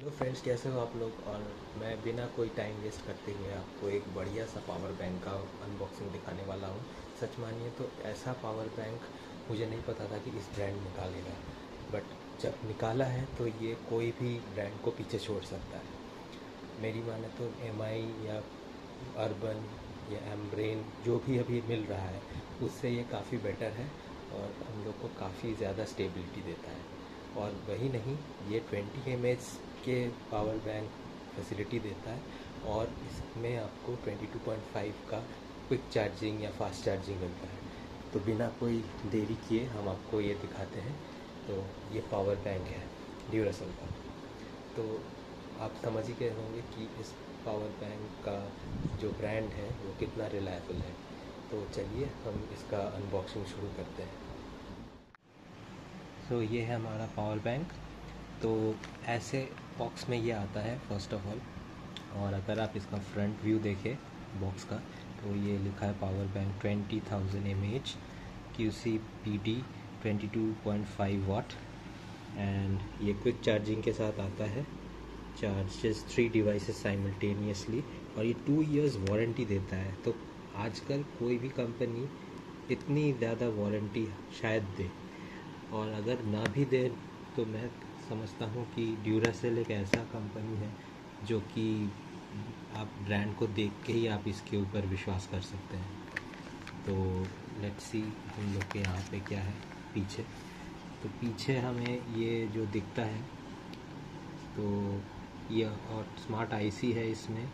Hello friends, कैसे हो आप लोग। और मैं बिना कोई टाइम वेस्ट करते हुए आपको एक बढ़िया सा पावर बैंक का अनबॉक्सिंग दिखाने वाला हूँ। सच मानिए तो ऐसा पावर बैंक मुझे नहीं पता था कि इस ब्रांड निकालेगा, बट जब निकाला है तो ये कोई भी ब्रांड को पीछे छोड़ सकता है। मेरी माने तो एमआई या अर्बन या एम्ब्रेन जो भी अभी मिल रहा है उससे ये काफ़ी बेटर है और हम लोग को काफ़ी ज़्यादा स्टेबिलिटी देता है। और वही नहीं, ये 20 mAh के पावर बैंक फैसिलिटी देता है और इसमें आपको 22.5 का क्विक चार्जिंग या फास्ट चार्जिंग मिलता है। तो बिना कोई देरी किए हम आपको ये दिखाते हैं। तो ये पावर बैंक है ड्यूरासेल का। तो आप समझ ही गए होंगे कि इस पावर बैंक का जो ब्रांड है वो कितना रिलायबल है। तो चलिए हम इसका अनबॉक्सिंग शुरू करते हैं। तो ये है हमारा पावर बैंक। तो ऐसे बॉक्स में ये आता है फर्स्ट ऑफ ऑल। और अगर आप इसका फ्रंट व्यू देखें बॉक्स का, तो ये लिखा है power bank 20,000 mAh QCPD 22.5 watt. And ये क्विक चार्जिंग के साथ आता है, चार्जेस 3 डिवाइसेस साइमल्टेनियसली, और ये 2 इयर्स वारंटी देता है। तो आजकल कोई भी कंपनी इतनी ज़्यादा वारंटी शायद दे, और अगर ना भी दे तो मैं समझता हूँ कि ड्यूरासेल एक ऐसा कंपनी है जो कि आप ब्रांड को देख के ही आप इसके ऊपर विश्वास कर सकते हैं। तो लेट्स सी हम लोग के यहाँ पे क्या है पीछे। तो पीछे हमें ये जो दिखता है, तो ये और स्मार्ट आईसी है इसमें,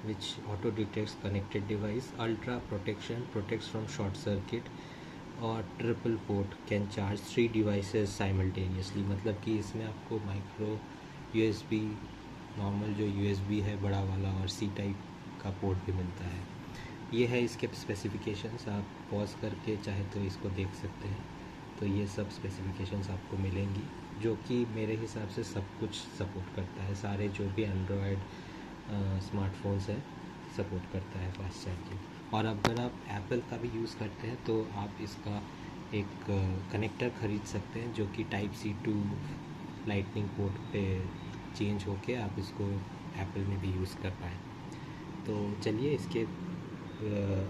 which auto detects connected device, ultra protection, protects from short circuit, और triple port, can charge 3 devices simultaneously. मतलब कि इसमें आपको माइक्रो यूएसबी, नॉर्मल जो यूएसबी है बड़ा वाला, और सी टाइप का पोर्ट भी मिलता है। ये है इसके स्पेसिफिकेशंस, आप पॉज करके चाहे तो इसको देख सकते हैं। तो ये सब स्पेसिफिकेशंस आपको मिलेंगी जो कि मेरे हिसाब से सब कुछ सपोर्ट करता है। सारे जो भी एंड्रॉयड स्मार्टफोन्स है सपोर्ट करता है फास्ट चार्जिंग। और अगर आप एप्पल का भी यूज़ करते हैं तो आप इसका एक कनेक्टर ख़रीद सकते हैं जो कि type C to lightning port पे चेंज होके आप इसको एप्पल में भी यूज़ कर पाएँ। तो चलिए इसके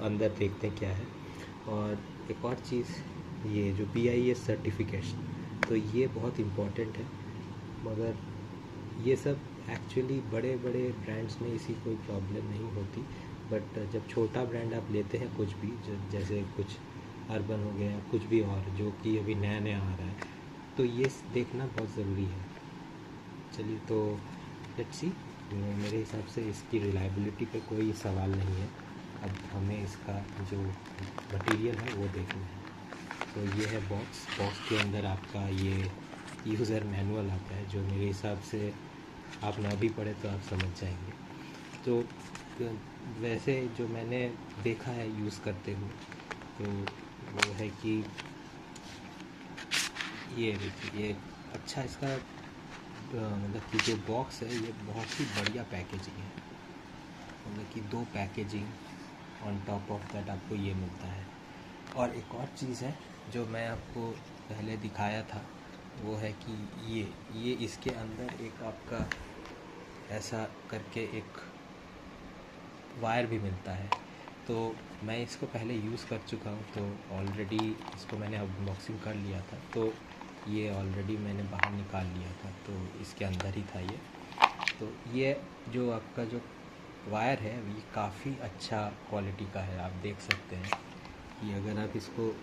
अंदर देखते हैं क्या है। और एक और चीज़, ये जो BIS सर्टिफिकेशन, तो ये बहुत इम्पॉर्टेंट है। मगर ये सब एक्चुअली बड़े बड़े ब्रांड्स में इसी कोई प्रॉब्लम नहीं होती, बट जब छोटा ब्रांड आप लेते हैं कुछ भी, जैसे कुछ अर्बन हो गया, कुछ भी और जो कि अभी नया नया आ रहा है, तो ये देखना बहुत ज़रूरी है। चलिए तो लेट्स सी। मेरे हिसाब से इसकी रिलायबिलिटी पे कोई सवाल नहीं है। अब हमें इसका जो मटेरियल है वो देखना है। तो ये है बॉक्स के अंदर आपका ये यूज़र मैनुअल आता है, जो मेरे हिसाब से आप ना भी पढ़े तो आप समझ जाएंगे। तो वैसे जो मैंने देखा है यूज़ करते हुए, तो वो है कि ये देखिए, ये अच्छा इसका मतलब कि जो बॉक्स है ये बहुत ही बढ़िया पैकेजिंग है। मतलब कि 2 packaging on top of that आपको ये मिलता है। और एक और चीज़ है जो मैं आपको पहले दिखाया था, वो है कि ये इसके अंदर एक आपका ऐसा करके एक वायर भी मिलता है। तो मैं इसको पहले यूज़ कर चुका हूँ, तो ऑलरेडी इसको मैंने अनबॉक्सिंग कर लिया था। तो ये ऑलरेडी मैंने बाहर निकाल लिया था, तो इसके अंदर ही था ये। तो ये जो आपका जो वायर है ये काफ़ी अच्छा क्वालिटी का है। आप देख सकते हैं कि अगर आप इसको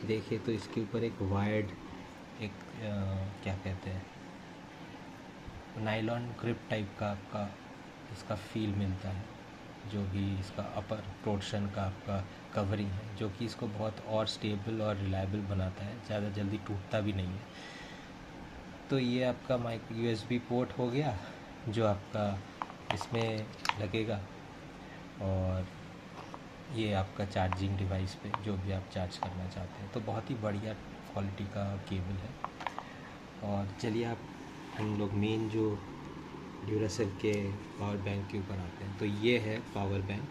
देखें तो इसके ऊपर एक वायर्ड एक क्या कहते हैं, नाइलॉन ग्रिप टाइप का आपका इसका फील मिलता है, जो भी इसका अपर पोर्शन का आपका कवरिंग है, जो कि इसको बहुत और स्टेबल और रिलायबल बनाता है, ज़्यादा जल्दी टूटता भी नहीं है। तो ये आपका माइक्रो USB पोर्ट हो गया जो आपका इसमें लगेगा, और ये आपका चार्जिंग डिवाइस पे जो भी आप चार्ज करना चाहते हैं। तो बहुत ही बढ़िया क्वालिटी का केबल है। और चलिए आप हम लोग मेन जो ड्यूरासेल के पावर बैंक के ऊपर आते हैं। तो ये है पावर बैंक।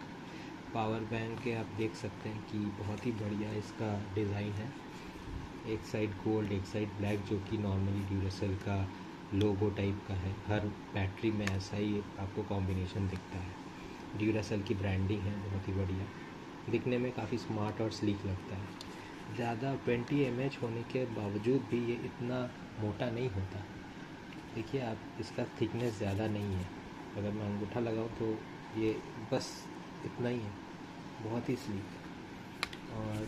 पावर बैंक के आप देख सकते हैं कि बहुत ही बढ़िया इसका डिज़ाइन है। एक साइड गोल्ड, एक साइड ब्लैक, जो कि नॉर्मली ड्यूरासेल का लोगो टाइप का है, हर बैटरी में ऐसा ही आपको कॉम्बिनेशन दिखता है। ड्यूरासेल की ब्रांडिंग है, बहुत ही बढ़िया, दिखने में काफ़ी स्मार्ट और स्लीक लगता है। ज़्यादा 20 mAh होने के बावजूद भी ये इतना मोटा नहीं होता। देखिए आप, इसका थिकनेस ज़्यादा नहीं है, अगर मैं अंगूठा लगाऊँ तो ये बस इतना ही है, बहुत ही स्लीक। और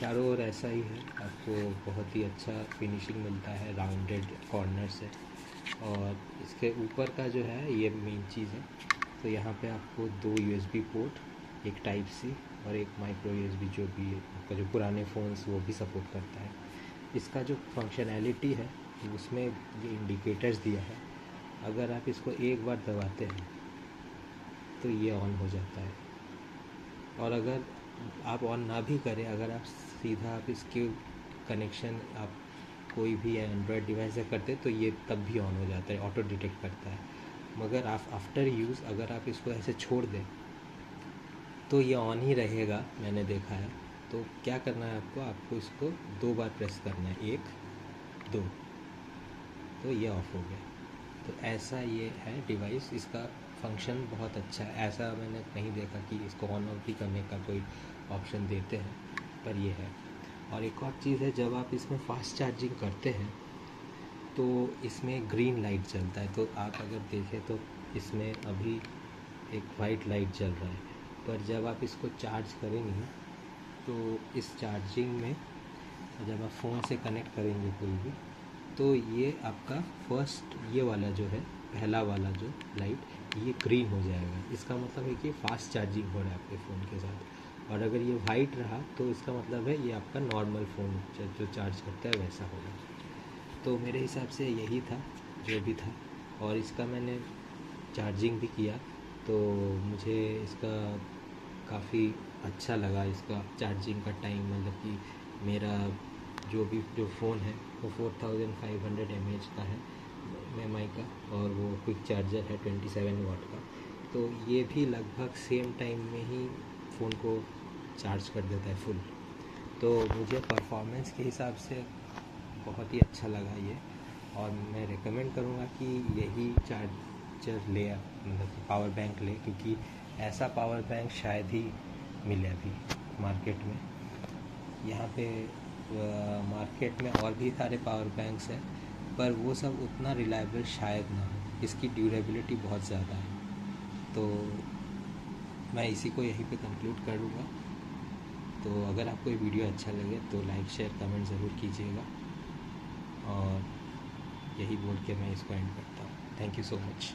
चारों ओर ऐसा ही है, आपको बहुत ही अच्छा फिनिशिंग मिलता है, राउंडेड कॉर्नर से। और इसके ऊपर का जो है ये मेन चीज़ है, तो यहाँ पे आपको 2 USB पोर्ट, एक टाइप सी और एक माइक्रो USB, जो भी आपका जो पुराने फ़ोन्स वो भी सपोर्ट करता है। इसका जो फंक्शनैलिटी है उसमें ये इंडिकेटर्स दिया है, अगर आप इसको एक बार दबाते हैं तो ये ऑन हो जाता है, और अगर आप ऑन ना भी करें, अगर आप सीधा आप इसके कनेक्शन आप कोई भी एंड्रॉयड डिवाइस से करते तो ये तब भी ऑन हो जाता है, ऑटो डिटेक्ट करता है। मगर आप आफ्टर यूज़ अगर आप इसको ऐसे छोड़ दें तो ये ऑन ही रहेगा, मैंने देखा है। तो क्या करना है आपको इसको 2 बार प्रेस करना है, 1 2, तो ये ऑफ़ हो गया। तो ऐसा ये है डिवाइस, इसका फंक्शन बहुत अच्छा है। ऐसा मैंने नहीं देखा कि इसको ऑन ऑफ भी करने का कोई ऑप्शन देते हैं, पर ये है। और एक और चीज़ है, जब आप इसमें फ़ास्ट चार्जिंग करते हैं तो इसमें ग्रीन लाइट जलता है। तो आप अगर देखें तो इसमें अभी एक वाइट लाइट जल रहा है, पर जब आप इसको चार्ज करेंगे तो इस चार्जिंग में जब आप फ़ोन से कनेक्ट करेंगे कोई भी, तो ये आपका फर्स्ट ये वाला जो है, पहला वाला जो लाइट, ये ग्रीन हो जाएगा। इसका मतलब है कि फास्ट चार्जिंग हो रहा है आपके फ़ोन के साथ। और अगर ये वाइट रहा तो इसका मतलब है ये आपका नॉर्मल फ़ोन जो चार्ज करता है वैसा होगा। तो मेरे हिसाब से यही था जो भी था, और इसका मैंने चार्जिंग भी किया तो मुझे इसका काफ़ी अच्छा लगा। इसका चार्जिंग का टाइम, मतलब कि मेरा जो फ़ोन है वो 4500 mAh का है MI का, और वो क्विक चार्जर है 27 वाट का। तो ये भी लगभग सेम टाइम में ही फ़ोन को चार्ज कर देता है फुल। तो मुझे परफॉर्मेंस के हिसाब से बहुत ही अच्छा लगा ये, और मैं रेकमेंड करूँगा कि यही चार्जर ले, मतलब पावर बैंक ले, क्योंकि ऐसा पावर बैंक शायद ही मिले अभी मार्केट में। यहाँ पे मार्केट में और भी सारे पावर बैंक्स हैं, पर वो सब उतना रिलायबल शायद ना हो, इसकी ड्यूरेबिलिटी बहुत ज़्यादा है। तो मैं इसी को यहीं पे कंक्लूड करूँगा। तो अगर आपको ये वीडियो अच्छा लगे तो लाइक शेयर कमेंट ज़रूर कीजिएगा, और यही बोल के मैं इसको एंड करता हूँ। Thank you so much.